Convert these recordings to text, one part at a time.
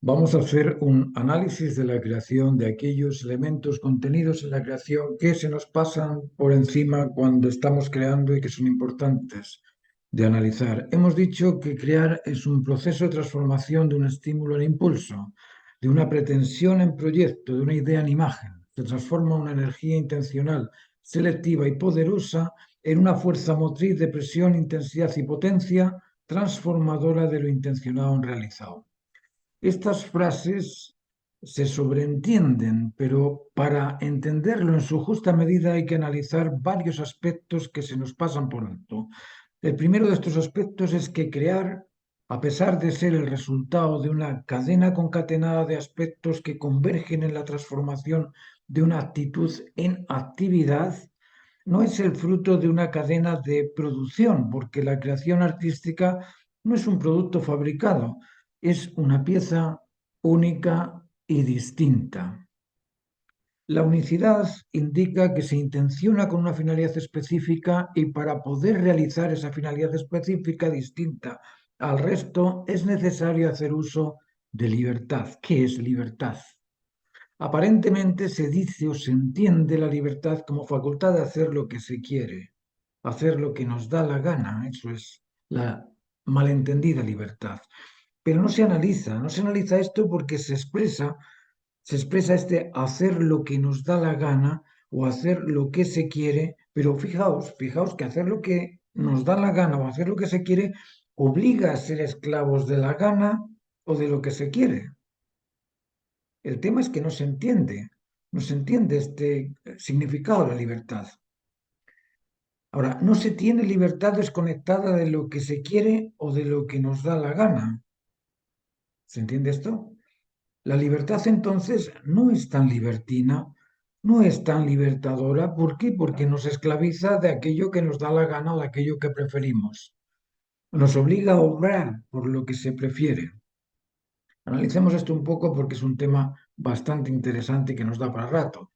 Vamos a hacer un análisis de la creación de aquellos elementos contenidos en la creación que se nos pasan por encima cuando estamos creando y que son importantes de analizar. Hemos dicho que crear es un proceso de transformación de un estímulo en impulso, de una pretensión en proyecto, de una idea en imagen. Se transforma una energía intencional, selectiva y poderosa en una fuerza motriz de presión, intensidad y potencia transformadora de lo intencionado en realizado. Estas frases se sobreentienden, pero para entenderlo en su justa medida hay que analizar varios aspectos que se nos pasan por alto. El primero de estos aspectos es que crear, a pesar de ser el resultado de una cadena concatenada de aspectos que convergen en la transformación de una actitud en actividad, no es el fruto de una cadena de producción, porque la creación artística no es un producto fabricado, es una pieza única y distinta. La unicidad indica que se intenciona con una finalidad específica y para poder realizar esa finalidad específica distinta al resto es necesario hacer uso de libertad. ¿Qué es libertad? Aparentemente se dice o se entiende la libertad como facultad de hacer lo que se quiere, hacer lo que nos da la gana, eso es la malentendida libertad. Pero no se analiza esto porque se expresa este hacer lo que nos da la gana o hacer lo que se quiere, pero fijaos que hacer lo que nos da la gana o hacer lo que se quiere obliga a ser esclavos de la gana o de lo que se quiere. El tema es que no se entiende este significado de la libertad. Ahora, no se tiene libertad desconectada de lo que se quiere o de lo que nos da la gana. ¿Se entiende esto? La libertad entonces no es tan libertina, no es tan libertadora. ¿Por qué? Porque nos esclaviza de aquello que nos da la gana o de aquello que preferimos. Nos obliga a obrar por lo que se prefiere. Analicemos esto un poco porque es un tema bastante interesante y que nos da para rato.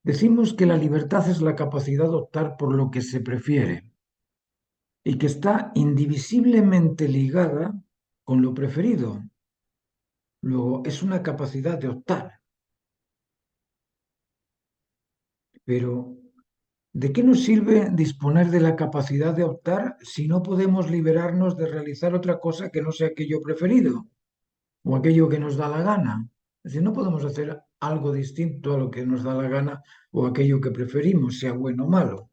Decimos que la libertad es la capacidad de optar por lo que se prefiere y que está indivisiblemente ligada con lo preferido. Luego, es una capacidad de optar. Pero, ¿de qué nos sirve disponer de la capacidad de optar si no podemos liberarnos de realizar otra cosa que no sea aquello preferido o aquello que nos da la gana? Es decir, no podemos hacer algo distinto a lo que nos da la gana o aquello que preferimos, sea bueno o malo.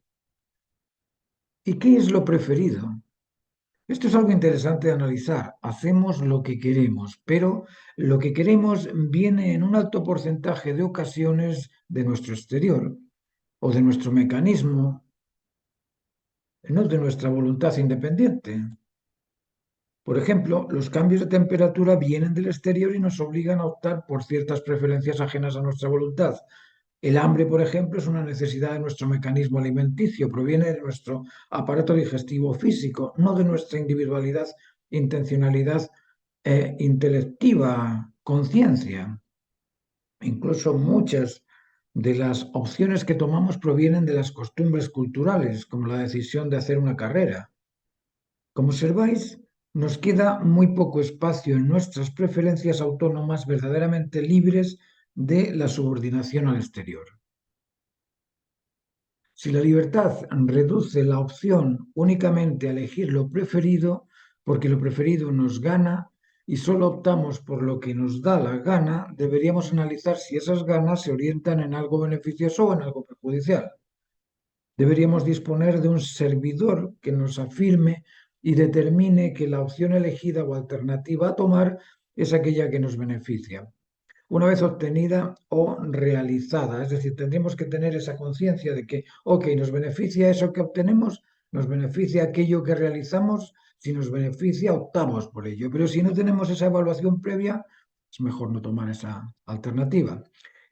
¿Y qué es lo preferido? Esto es algo interesante de analizar. Hacemos lo que queremos, pero lo que queremos viene en un alto porcentaje de ocasiones de nuestro exterior o de nuestro mecanismo, no de nuestra voluntad independiente. Por ejemplo, los cambios de temperatura vienen del exterior y nos obligan a optar por ciertas preferencias ajenas a nuestra voluntad. El hambre, por ejemplo, es una necesidad de nuestro mecanismo alimenticio, proviene de nuestro aparato digestivo físico, no de nuestra individualidad, intencionalidad intelectiva, conciencia. Incluso muchas de las opciones que tomamos provienen de las costumbres culturales, como la decisión de hacer una carrera. Como observáis, nos queda muy poco espacio en nuestras preferencias autónomas verdaderamente libres de la subordinación al exterior. Si la libertad reduce la opción únicamente a elegir lo preferido, porque lo preferido nos gana y solo optamos por lo que nos da la gana, deberíamos analizar si esas ganas se orientan en algo beneficioso o en algo perjudicial. Deberíamos disponer de un servidor que nos afirme y determine que la opción elegida o alternativa a tomar es aquella que nos beneficia, una vez obtenida o realizada. Es decir, tendríamos que tener esa conciencia de que, ok, nos beneficia eso que obtenemos, nos beneficia aquello que realizamos, si nos beneficia, optamos por ello. Pero si no tenemos esa evaluación previa, es mejor no tomar esa alternativa.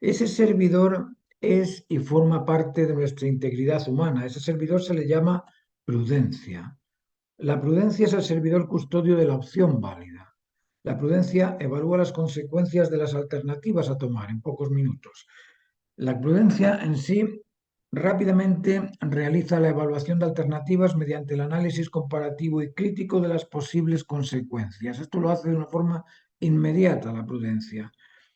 Ese servidor es y forma parte de nuestra integridad humana. Ese servidor se le llama prudencia. La prudencia es el servidor custodio de la opción válida. La prudencia evalúa las consecuencias de las alternativas a tomar en pocos minutos. La prudencia en sí rápidamente realiza la evaluación de alternativas mediante el análisis comparativo y crítico de las posibles consecuencias. Esto lo hace de una forma inmediata la prudencia.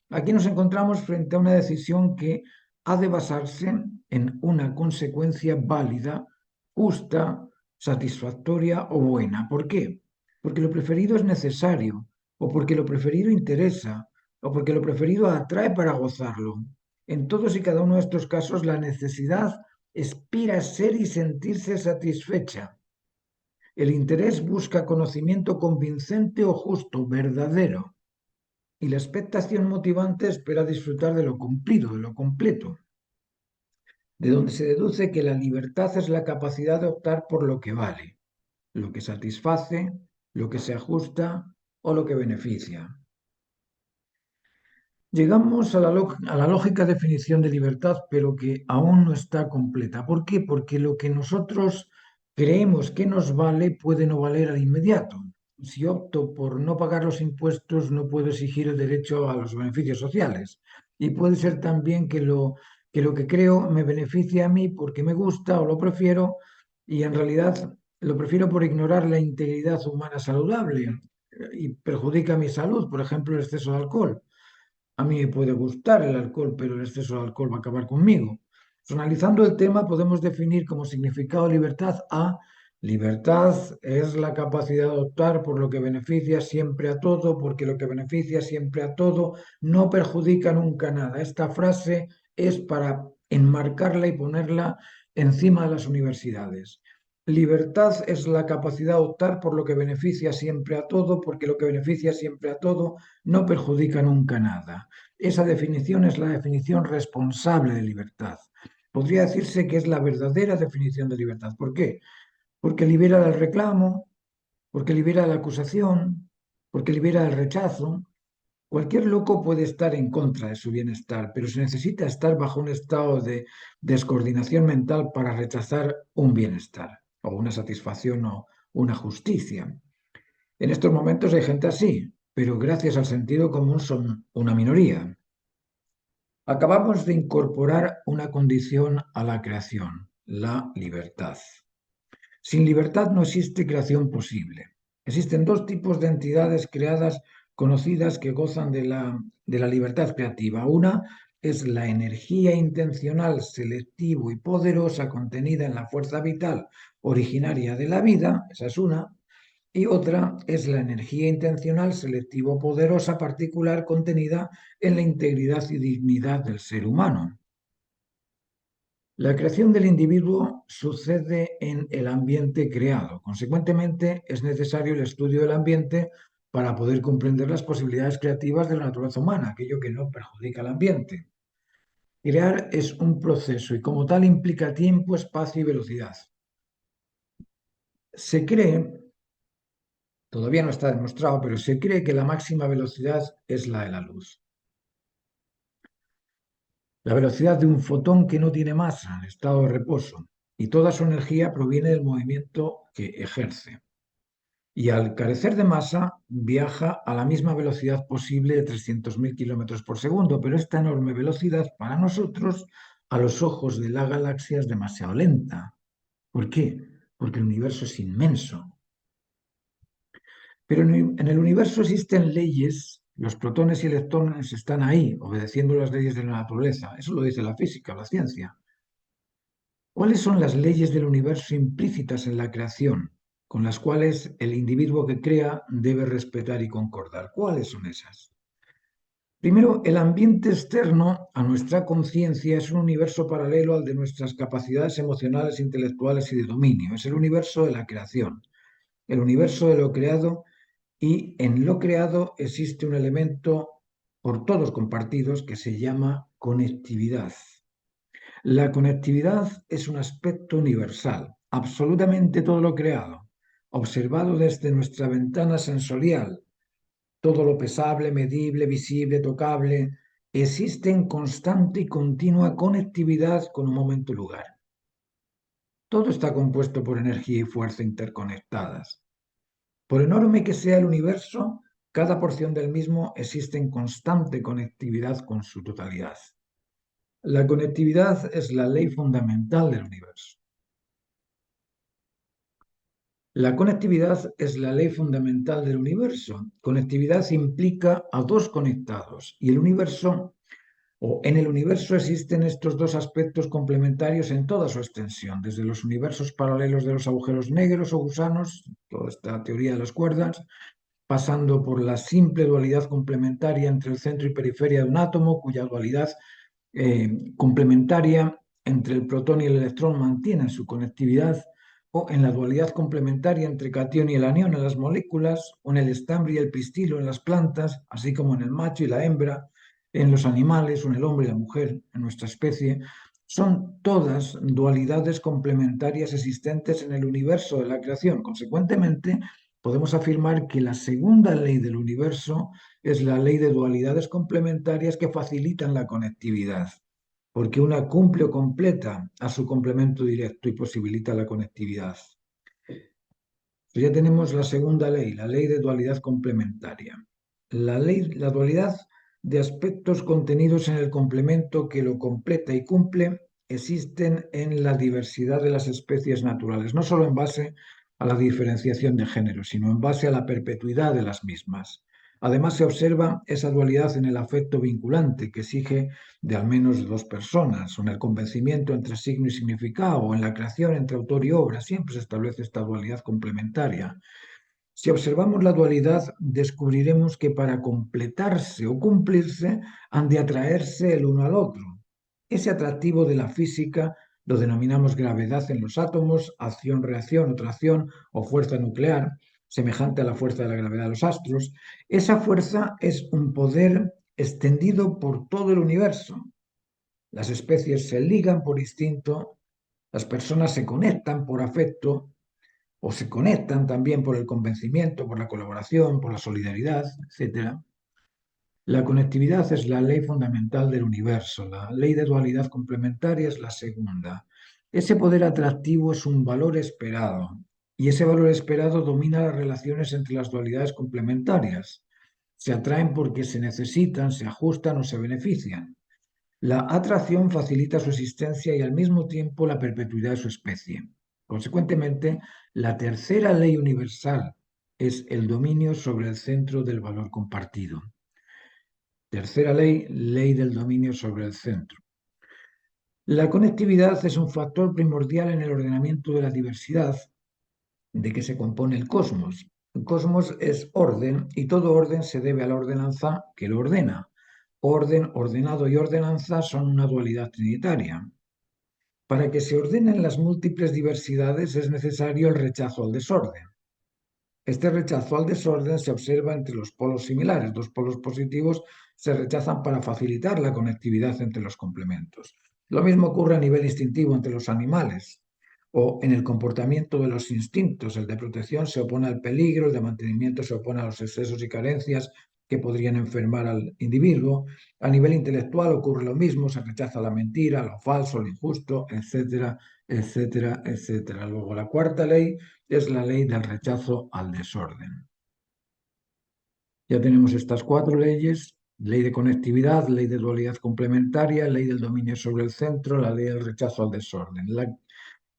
Aquí nos encontramos frente a una decisión que ha de basarse en una consecuencia válida, justa, satisfactoria o buena. ¿Por qué? Porque lo preferido es necesario, o porque lo preferido interesa, o porque lo preferido atrae para gozarlo. En todos y cada uno de estos casos, la necesidad aspira a ser y sentirse satisfecha. El interés busca conocimiento convincente o justo, verdadero. Y la expectación motivante espera disfrutar de lo cumplido, de lo completo, de donde se deduce que la libertad es la capacidad de optar por lo que vale, lo que satisface, lo que se ajusta o lo que beneficia. Llegamos a la lógica definición de libertad, pero que aún no está completa. ¿Por qué? Porque lo que nosotros creemos que nos vale puede no valer al inmediato. Si opto por no pagar los impuestos, no puedo exigir el derecho a los beneficios sociales. Y puede ser también que lo que creo me beneficie a mí porque me gusta o lo prefiero, y en realidad lo prefiero por ignorar la integridad humana saludable y perjudica mi salud, por ejemplo, el exceso de alcohol. A mí me puede gustar el alcohol, pero el exceso de alcohol va a acabar conmigo. Analizando el tema, podemos definir como significado libertad a libertad es la capacidad de optar por lo que beneficia siempre a todo, porque lo que beneficia siempre a todo no perjudica nunca nada. Esta frase es para enmarcarla y ponerla encima de las universidades. Libertad es la capacidad de optar por lo que beneficia siempre a todo, porque lo que beneficia siempre a todo no perjudica nunca nada. Esa definición es la definición responsable de libertad. Podría decirse que es la verdadera definición de libertad. ¿Por qué? Porque libera del reclamo, porque libera de la acusación, porque libera del rechazo. Cualquier loco puede estar en contra de su bienestar, pero se necesita estar bajo un estado de descoordinación mental para rechazar un bienestar o una satisfacción o una justicia. En estos momentos hay gente así, pero gracias al sentido común son una minoría. Acabamos de incorporar una condición a la creación, la libertad. Sin libertad no existe creación posible. Existen dos tipos de entidades creadas conocidas que gozan de la libertad creativa. Una es la energía intencional, selectivo y poderosa contenida en la fuerza vital originaria de la vida, esa es una, y otra es la energía intencional, selectivo poderosa particular contenida en la integridad y dignidad del ser humano. La creación del individuo sucede en el ambiente creado. Consecuentemente, es necesario el estudio del ambiente para poder comprender las posibilidades creativas de la naturaleza humana, aquello que no perjudica al ambiente. Crear es un proceso y como tal implica tiempo, espacio y velocidad. Se cree, todavía no está demostrado, pero se cree que la máxima velocidad es la de la luz. La velocidad de un fotón que no tiene masa en estado de reposo y toda su energía proviene del movimiento que ejerce. Y al carecer de masa viaja a la misma velocidad posible de 300.000 kilómetros por segundo, pero esta enorme velocidad para nosotros, a los ojos de la galaxia, es demasiado lenta. ¿Por qué? Porque el universo es inmenso. Pero en el universo existen leyes, los protones y electrones están ahí, obedeciendo las leyes de la naturaleza. Eso lo dice la física, la ciencia. ¿Cuáles son las leyes del universo implícitas en la creación, con las cuales el individuo que crea debe respetar y concordar? ¿Cuáles son esas? Primero, el ambiente externo a nuestra conciencia es un universo paralelo al de nuestras capacidades emocionales, intelectuales y de dominio. Es el universo de la creación, el universo de lo creado, y en lo creado existe un elemento por todos compartidos que se llama conectividad. La conectividad es un aspecto universal. Absolutamente todo lo creado, observado desde nuestra ventana sensorial, todo lo pesable, medible, visible, tocable, existe en constante y continua conectividad con un momento y lugar. Todo está compuesto por energía y fuerza interconectadas. Por enorme que sea el universo, cada porción del mismo existe en constante conectividad con su totalidad. La conectividad es la ley fundamental del universo. La conectividad es la ley fundamental del universo. Conectividad implica a dos conectados y el universo o en el universo existen estos dos aspectos complementarios en toda su extensión, desde los universos paralelos de los agujeros negros o gusanos, toda esta teoría de las cuerdas, pasando por la simple dualidad complementaria entre el centro y periferia de un átomo, cuya dualidad complementaria entre el protón y el electrón mantienen su conectividad, o en la dualidad complementaria entre catión y el anión en las moléculas, o en el estambre y el pistilo en las plantas, así como en el macho y la hembra, en los animales, o en el hombre y la mujer, en nuestra especie, son todas dualidades complementarias existentes en el universo de la creación. Consecuentemente, podemos afirmar que la segunda ley del universo es la ley de dualidades complementarias que facilitan la conectividad, porque una cumple o completa a su complemento directo y posibilita la conectividad. Pues ya tenemos la segunda ley, la ley de dualidad complementaria. La dualidad de aspectos contenidos en el complemento que lo completa y cumple existen en la diversidad de las especies naturales, no solo en base a la diferenciación de género, sino en base a la perpetuidad de las mismas. Además, se observa esa dualidad en el afecto vinculante, que exige de al menos dos personas, o en el convencimiento entre signo y significado, o en la creación entre autor y obra. Siempre se establece esta dualidad complementaria. Si observamos la dualidad, descubriremos que para completarse o cumplirse han de atraerse el uno al otro. Ese atractivo de la física lo denominamos gravedad en los átomos, acción-reacción o tracción o fuerza nuclear, semejante a la fuerza de la gravedad de los astros. Esa fuerza es un poder extendido por todo el universo. Las especies se ligan por instinto, las personas se conectan por afecto, o se conectan también por el convencimiento, por la colaboración, por la solidaridad, etc. La conectividad es la ley fundamental del universo, la ley de dualidad complementaria es la segunda. Ese poder atractivo es un valor esperado, y ese valor esperado domina las relaciones entre las dualidades complementarias. Se atraen porque se necesitan, se ajustan o se benefician. La atracción facilita su existencia y al mismo tiempo la perpetuidad de su especie. Consecuentemente, la tercera ley universal es el dominio sobre el centro del valor compartido. Tercera ley, ley del dominio sobre el centro. La conectividad es un factor primordial en el ordenamiento de la diversidad de que se compone el cosmos. El cosmos es orden y todo orden se debe a la ordenanza que lo ordena. Orden, ordenado y ordenanza son una dualidad trinitaria. Para que se ordenen las múltiples diversidades es necesario el rechazo al desorden. Este rechazo al desorden se observa entre los polos similares. Dos polos positivos se rechazan para facilitar la conectividad entre los complementos. Lo mismo ocurre a nivel instintivo entre los animales o en el comportamiento de los instintos. El de protección se opone al peligro, el de mantenimiento se opone a los excesos y carencias que podrían enfermar al individuo. A nivel intelectual ocurre lo mismo, se rechaza la mentira, lo falso, lo injusto, etcétera, etcétera, etcétera. Luego, la cuarta ley es la ley del rechazo al desorden. Ya tenemos estas cuatro leyes: ley de conectividad, ley de dualidad complementaria, ley del dominio sobre el centro, la ley del rechazo al desorden.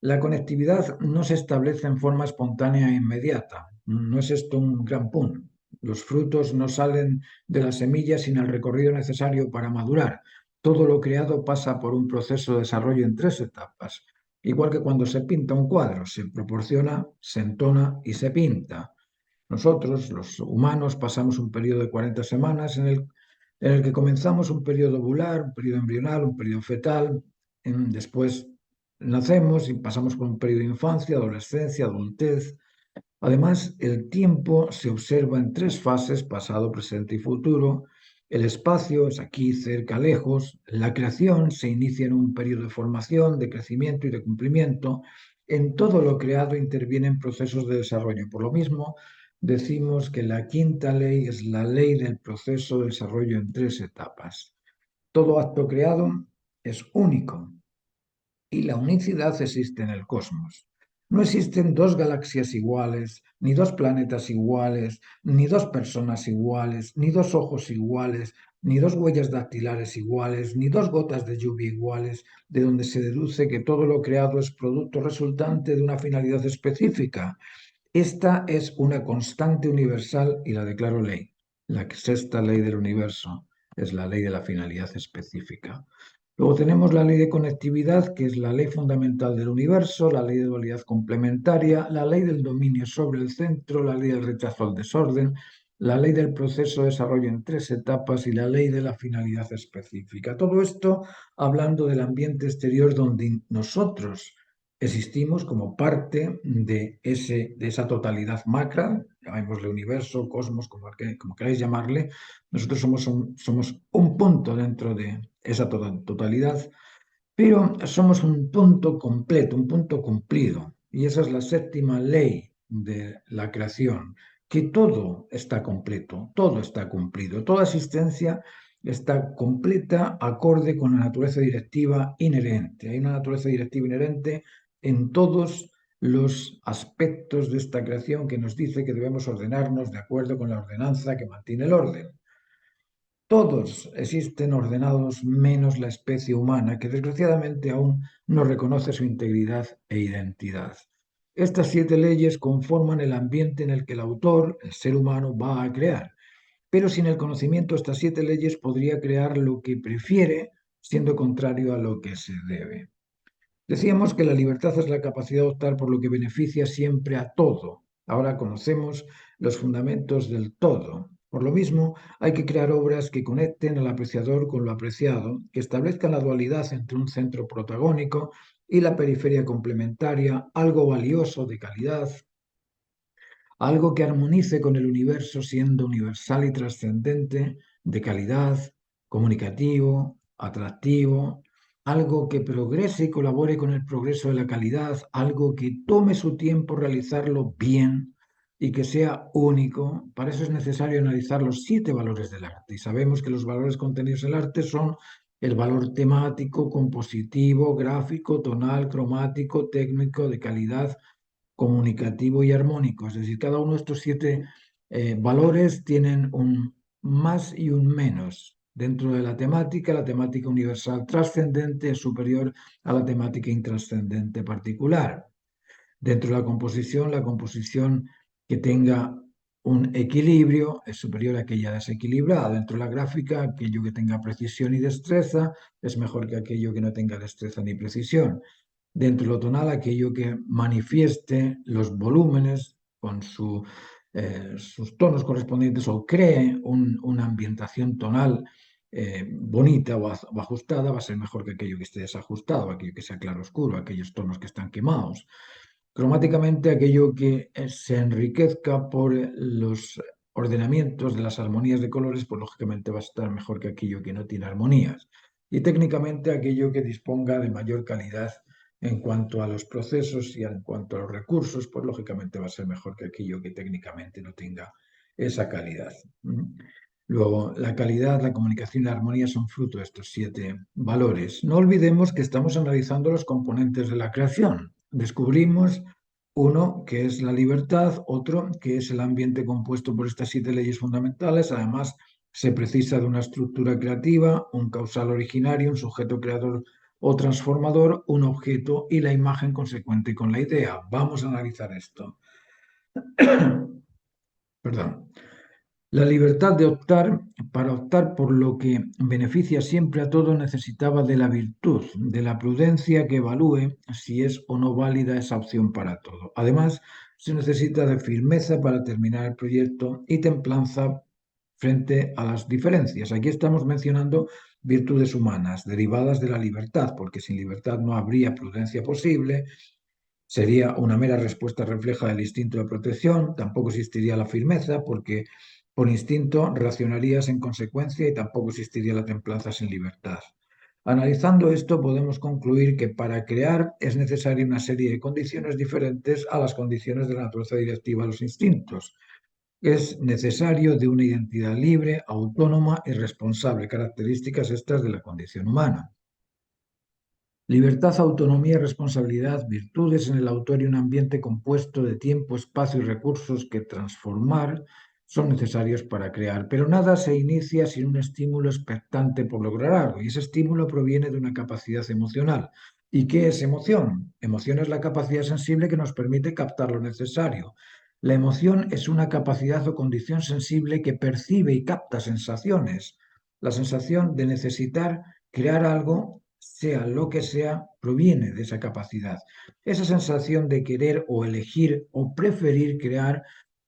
La conectividad no se establece en forma espontánea e inmediata. No es esto un gran punto. Los frutos no salen de la semilla sin el recorrido necesario para madurar. Todo lo creado pasa por un proceso de desarrollo en tres etapas. Igual que cuando se pinta un cuadro, se proporciona, se entona y se pinta. Nosotros, los humanos, pasamos un periodo de 40 semanas en el que comenzamos un periodo ovular, un periodo embrional, un periodo fetal. Después nacemos y pasamos por un periodo de infancia, adolescencia, adultez. Además, el tiempo se observa en tres fases: pasado, presente y futuro. El espacio es aquí, cerca, lejos. La creación se inicia en un periodo de formación, de crecimiento y de cumplimiento. En todo lo creado intervienen procesos de desarrollo. Por lo mismo, decimos que la quinta ley es la ley del proceso de desarrollo en tres etapas. Todo acto creado es único y la unicidad existe en el cosmos. No existen dos galaxias iguales, ni dos planetas iguales, ni dos personas iguales, ni dos ojos iguales, ni dos huellas dactilares iguales, ni dos gotas de lluvia iguales, de donde se deduce que todo lo creado es producto resultante de una finalidad específica. Esta es una constante universal y la declaro ley. La sexta ley del universo es la ley de la finalidad específica. Luego tenemos la ley de conectividad, que es la ley fundamental del universo, la ley de dualidad complementaria, la ley del dominio sobre el centro, la ley del rechazo al desorden, la ley del proceso de desarrollo en 3 etapas y la ley de la finalidad específica. Todo esto hablando del ambiente exterior donde nosotros existimos como parte de esa totalidad macra, llamémosle universo, cosmos, como queráis llamarle. Nosotros somos un punto dentro de esa totalidad, pero somos un punto completo, un punto cumplido. Y esa es la séptima ley de la creación, que todo está completo, todo está cumplido, toda existencia está completa acorde con la naturaleza directiva inherente. Hay una naturaleza directiva inherente en todos los aspectos de esta creación que nos dice que debemos ordenarnos de acuerdo con la ordenanza que mantiene el orden. Todos existen ordenados menos la especie humana, que desgraciadamente aún no reconoce su integridad e identidad. Estas 7 leyes conforman el ambiente en el que el autor, el ser humano, va a crear. Pero sin el conocimiento de estas 7 leyes podría crear lo que prefiere, siendo contrario a lo que se debe. Decíamos que la libertad es la capacidad de optar por lo que beneficia siempre a todo. Ahora conocemos los fundamentos del todo. Por lo mismo, hay que crear obras que conecten al apreciador con lo apreciado, que establezcan la dualidad entre un centro protagónico y la periferia complementaria, algo valioso de calidad, algo que armonice con el universo siendo universal y trascendente, de calidad, comunicativo, atractivo, algo que progrese y colabore con el progreso de la calidad, algo que tome su tiempo realizarlo bien y que sea único. Para eso es necesario analizar los 7 valores del arte. Y sabemos que los valores contenidos en el arte son el valor temático, compositivo, gráfico, tonal, cromático, técnico, de calidad, comunicativo y armónico. Es decir, cada uno de estos 7 valores tienen un más y un menos. Dentro de la temática universal trascendente es superior a la temática intrascendente particular. Dentro de la composición que tenga un equilibrio es superior a aquella desequilibrada. Dentro de la gráfica, aquello que tenga precisión y destreza es mejor que aquello que no tenga destreza ni precisión. Dentro de lo tonal, aquello que manifieste los volúmenes con sus tonos correspondientes o cree una ambientación tonal bonita o ajustada, va a ser mejor que aquello que esté desajustado, aquello que sea claro-oscuro, aquellos tonos que están quemados. Cromáticamente, aquello que se enriquezca por los ordenamientos de las armonías de colores, pues lógicamente va a estar mejor que aquello que no tiene armonías. Y técnicamente, aquello que disponga de mayor calidad en cuanto a los procesos y en cuanto a los recursos, pues lógicamente va a ser mejor que aquello que técnicamente no tenga esa calidad. Luego, la calidad, la comunicación y la armonía son fruto de estos 7 valores. No olvidemos que estamos analizando los componentes de la creación. Descubrimos uno que es la libertad, otro que es el ambiente compuesto por estas 7 leyes fundamentales. Además, se precisa de una estructura creativa, un causal originario, un sujeto creador o transformador, un objeto y la imagen consecuente con la idea. Vamos a analizar esto. Perdón. La libertad de optar, para optar por lo que beneficia siempre a todo, necesitaba de la virtud, de la prudencia que evalúe si es o no válida esa opción para todo. Además, se necesita de firmeza para terminar el proyecto y templanza frente a las diferencias. Aquí estamos mencionando virtudes humanas derivadas de la libertad, porque sin libertad no habría prudencia posible. Sería una mera respuesta refleja del instinto de protección, tampoco existiría la firmeza porque por instinto reaccionarías en consecuencia y tampoco existiría la templanza sin libertad. Analizando esto podemos concluir que para crear es necesaria una serie de condiciones diferentes a las condiciones de la naturaleza directiva de los instintos. Es necesario de una identidad libre, autónoma y responsable, características estas de la condición humana. Libertad, autonomía y responsabilidad, virtudes en el autor y un ambiente compuesto de tiempo, espacio y recursos que transformar son necesarios para crear, pero nada se inicia sin un estímulo expectante por lograr algo, y ese estímulo proviene de una capacidad emocional. ¿Y qué es emoción? Emoción es la capacidad sensible que nos permite captar lo necesario. La emoción es una capacidad o condición sensible que percibe y capta sensaciones. La sensación de necesitar crear algo, sea lo que sea, proviene de esa capacidad. Esa sensación de querer o elegir o preferir crear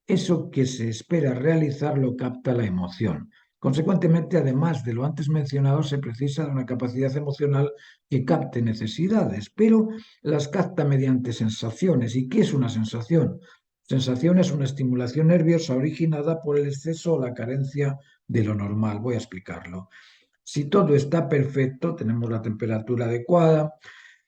eso que se espera realizar lo capta la emoción. Consecuentemente, además de lo antes mencionado, se precisa de una capacidad emocional que capte necesidades, pero las capta mediante sensaciones. ¿Y qué es una sensación? Sensación es una estimulación nerviosa originada por el exceso o la carencia de lo normal. Voy a explicarlo. Si todo está perfecto, tenemos la temperatura adecuada,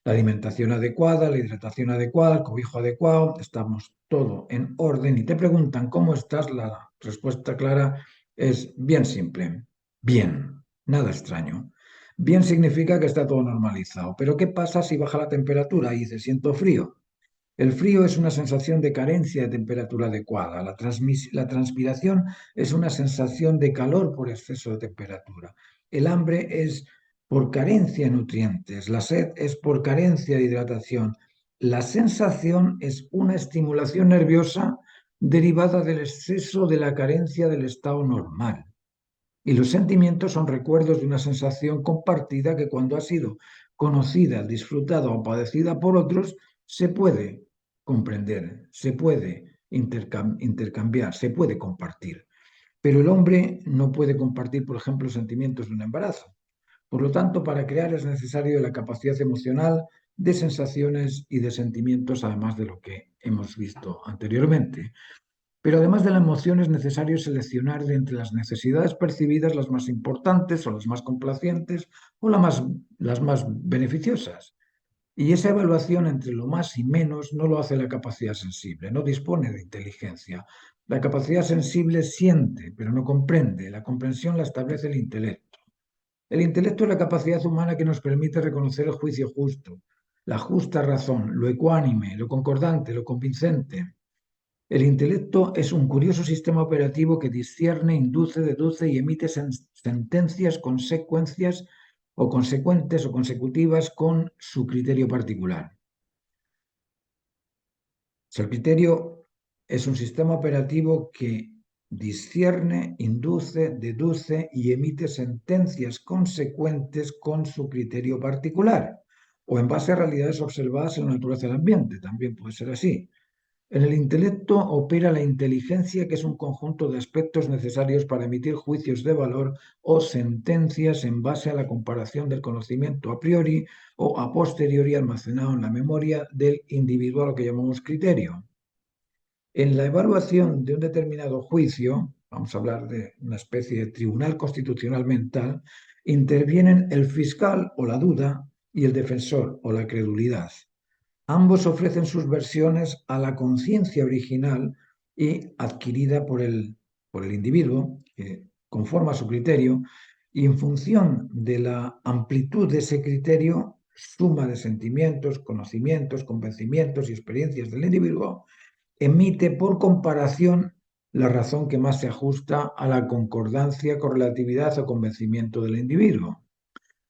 la alimentación adecuada, la hidratación adecuada, el cobijo adecuado, estamos todo en orden y te preguntan cómo estás, la respuesta clara es bien simple, bien, nada extraño. Bien significa que está todo normalizado, pero ¿qué pasa si baja la temperatura y dices siento frío? El frío es una sensación de carencia de temperatura adecuada. La transpiración es una sensación de calor por exceso de temperatura. El hambre es por carencia de nutrientes. La sed es por carencia de hidratación. La sensación es una estimulación nerviosa derivada del exceso de la carencia del estado normal. Y los sentimientos son recuerdos de una sensación compartida que cuando ha sido conocida, disfrutada o padecida por otros, se puede comprender, se puede intercambiar, se puede compartir. Pero el hombre no puede compartir, por ejemplo, sentimientos de un embarazo. Por lo tanto, para crear es necesario la capacidad emocional de sensaciones y de sentimientos, además de lo que hemos visto anteriormente. Pero además de la emoción es necesario seleccionar de entre las necesidades percibidas las más importantes o las más complacientes o las más beneficiosas. Y esa evaluación entre lo más y menos no lo hace la capacidad sensible, no dispone de inteligencia. La capacidad sensible siente, pero no comprende. La comprensión la establece el intelecto. El intelecto es la capacidad humana que nos permite reconocer el juicio justo, la justa razón, lo ecuánime, lo concordante, lo convincente. El intelecto es un curioso sistema operativo que discierne, induce, deduce y emite sentencias, consecuencias o consecuentes o consecutivas con su criterio particular. El criterio es un sistema operativo que discierne, induce, deduce y emite sentencias consecuentes con su criterio particular o en base a realidades observadas en la naturaleza del ambiente. También puede ser así. En el intelecto opera la inteligencia, que es un conjunto de aspectos necesarios para emitir juicios de valor o sentencias en base a la comparación del conocimiento a priori o a posteriori almacenado en la memoria del individuo, a lo que llamamos criterio. En la evaluación de un determinado juicio, vamos a hablar de una especie de tribunal constitucional mental, intervienen el fiscal o la duda y el defensor o la credulidad. Ambos ofrecen sus versiones a la conciencia original y adquirida por el individuo, que conforma su criterio, y en función de la amplitud de ese criterio, suma de sentimientos, conocimientos, convencimientos y experiencias del individuo, emite por comparación la razón que más se ajusta a la concordancia, correlatividad o convencimiento del individuo.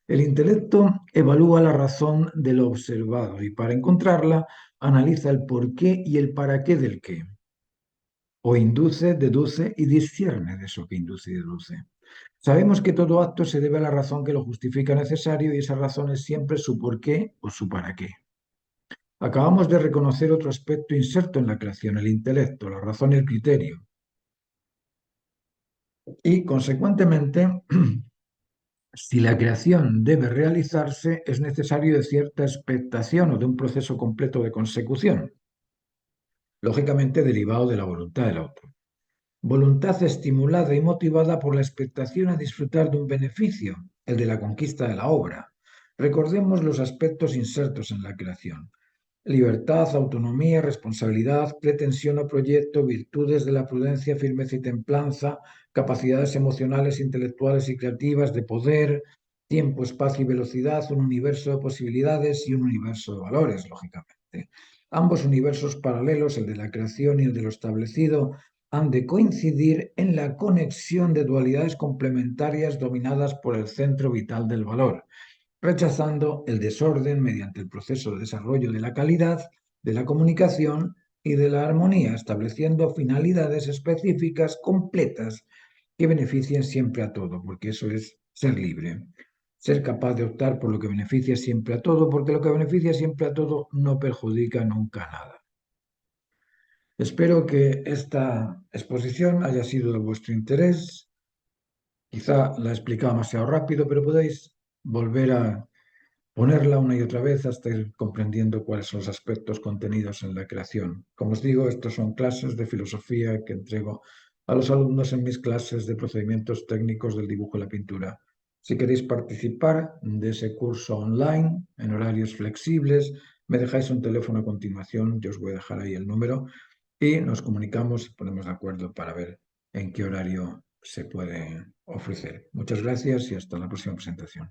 El intelecto evalúa la razón de lo observado y para encontrarla analiza el porqué y el para qué del qué. O induce, deduce y discierne de eso que induce y deduce. Sabemos que todo acto se debe a la razón que lo justifica necesario y esa razón es siempre su porqué o su para qué. Acabamos de reconocer otro aspecto inserto en la creación, el intelecto, la razón y el criterio. Y, consecuentemente, si la creación debe realizarse, es necesario de cierta expectación o de un proceso completo de consecución, lógicamente derivado de la voluntad del autor. Voluntad estimulada y motivada por la expectación a disfrutar de un beneficio, el de la conquista de la obra. Recordemos los aspectos insertos en la creación. Libertad, autonomía, responsabilidad, pretensión o proyecto, virtudes de la prudencia, firmeza y templanza, capacidades emocionales, intelectuales y creativas de poder, tiempo, espacio y velocidad, un universo de posibilidades y un universo de valores, lógicamente. Ambos universos paralelos, el de la creación y el de lo establecido, han de coincidir en la conexión de dualidades complementarias dominadas por el centro vital del valor, rechazando el desorden mediante el proceso de desarrollo de la calidad de la comunicación y de la armonía, estableciendo finalidades específicas completas que beneficien siempre a todo, porque eso es ser libre. Ser capaz de optar por lo que beneficia siempre a todo, porque lo que beneficia siempre a todo no perjudica nunca nada. Espero que esta exposición haya sido de vuestro interés. Quizá la he explicado demasiado rápido, pero podéis volver a ponerla una y otra vez hasta ir comprendiendo cuáles son los aspectos contenidos en la creación. Como os digo, estos son clases de filosofía que entrego a los alumnos en mis clases de procedimientos técnicos del dibujo y la pintura. Si queréis participar de ese curso online en horarios flexibles, me dejáis un teléfono a continuación, yo os voy a dejar ahí el número y nos comunicamos y ponemos de acuerdo para ver en qué horario se puede ofrecer. Muchas gracias y hasta la próxima presentación.